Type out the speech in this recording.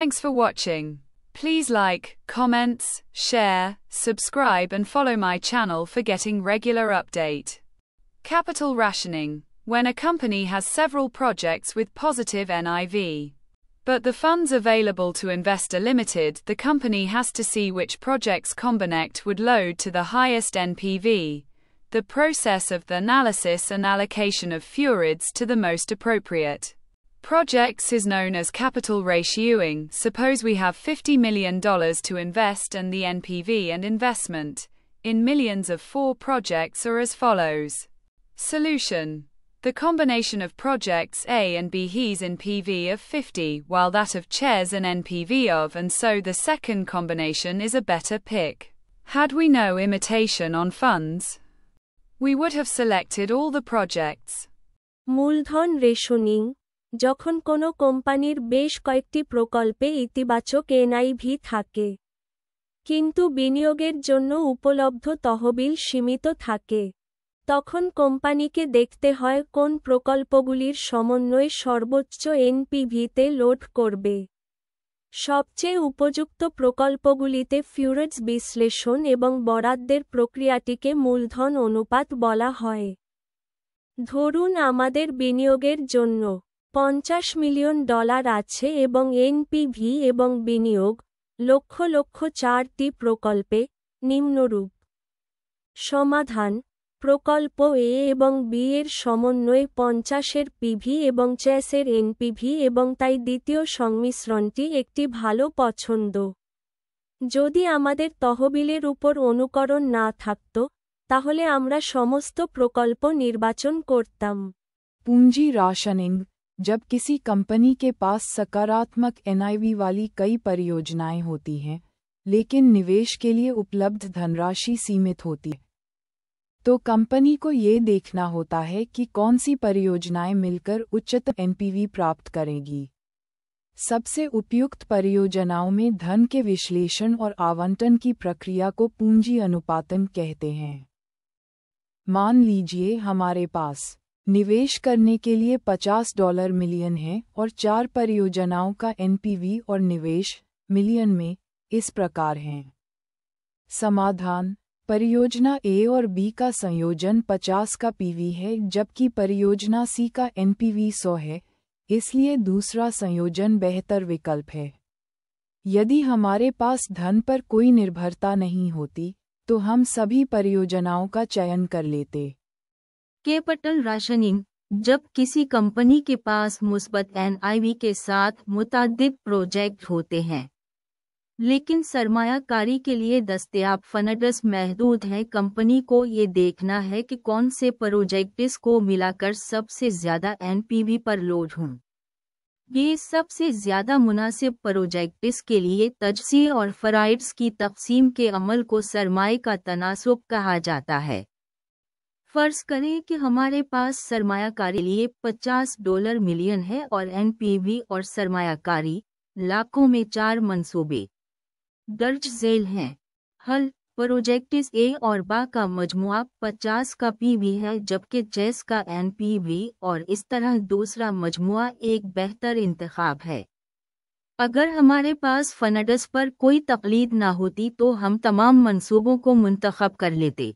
Thanks for watching. Please like, comments, share, subscribe and follow my channel for getting regular update. Capital rationing. When a company has several projects with positive NIV, but the funds available to invest are limited, the company has to see which projects Combinect would load to the highest NPV. The process of the analysis and allocation of furids to the most appropriate projects is known as capital ratioing. Suppose we have $50 million to invest and the NPV and investment in millions of 4 projects are as follows. Solution. The combination of projects A and B has an NPV of 50, while that of Ches an NPV of, and so the second combination is a better pick. Had we no imitation on funds, we would have selected all the projects. মূলধন rationing যখন কোনো কোম্পানির বেশ কয়েকটি প্রকল্পে ইতিবাচক NIV থাকে কিন্তু বিনিয়োগের জন্য উপলব্ধ তহবিল সীমিত থাকে তখন কোম্পানিকে দেখতে হয় কোন প্রকল্পগুলির সমন্বয়ে সর্বোচ্চ এনপিভিতে লোড করবে সবচেয়ে উপযুক্ত প্রকল্পগুলিতে ফিউরিডস বিশ্লেষণ এবং বরাদ্দের প্রক্রিয়াটিকে মূলধন অনুপাত বলা হয় ধরুন আমাদের বিনিয়োগের জন্য $50 মিলিয়ন আছে এবং এনপিভি এবং বিনিয়োগ লক্ষ লক্ষ 4টি প্রকল্পে নিম্নরূপ সমাধান প্রকল্প এ এবং বি এর সমন্বয়ে 50 এর পিভি এবং চেসের এনপিভি এবং তাই দ্বিতীয় সংমিশ্রণটি একটি ভালো পছন্দ যদি আমাদের তহবিলের উপর অনুকরণ না থাকত তাহলে আমরা সমস্ত প্রকল্প নির্বাচন করতাম पूंजी राशनिंग जब किसी कंपनी के पास सकारात्मक एनआईवी वाली कई परियोजनाएं होती हैं लेकिन निवेश के लिए उपलब्ध धनराशि सीमित होती है तो कंपनी को ये देखना होता है कि कौन सी परियोजनाएं मिलकर उच्चतम एनपीवी प्राप्त करेंगी सबसे उपयुक्त परियोजनाओं में धन के विश्लेषण और आवंटन की प्रक्रिया को पूंजी अनुपातन कहते हैं मान लीजिए हमारे पास निवेश करने के लिए $50 मिलियन है और 4 परियोजनाओं का एनपीवी और निवेश मिलियन में इस प्रकार हैं समाधान परियोजना ए और बी का संयोजन 50 का पीवी है जबकि परियोजना सी का एनपीवी 100 है इसलिए दूसरा संयोजन बेहतर विकल्प है यदि हमारे पास धन पर कोई निर्भरता नहीं होती तो हम सभी परियोजनाओं का चयन कर लेते कैपिटल राशनिंग जब किसी कंपनी के पास मुस्बत एनआईवी के साथ मुताद्दिद प्रोजेक्ट होते हैं लेकिन सरमायाकारी के लिए दस्तयाब फंड्स महदूद हैं कंपनी को ये देखना है कि कौन से प्रोजेक्ट्स को मिलाकर सबसे ज़्यादा एनपीवी पर लोड हों ये सबसे ज़्यादा मुनासिब प्रोजेक्ट्स के लिए तजज़िया और फ़राइड्स की तक़सीम के अमल को सरमाए का तनासुब कहा जाता है फ़र्ज़ करें कि हमारे पास सरमायाकारी लिए $50 मिलियन है और एनपीवी और सरमायाकारी लाखों में 4 मंसूबे दर्ज झेल हैं हल प्रोजेक्ट्स ए और बा का मजमुआ 50 का पीवी है जबकि चेस का एनपीवी और इस तरह दूसरा मजमुआ एक बेहतर इंतखाब है अगर हमारे पास फंड्स पर कोई तकलीद ना होती तो हम तमाम मंसूबों को मुंतखब कर लेते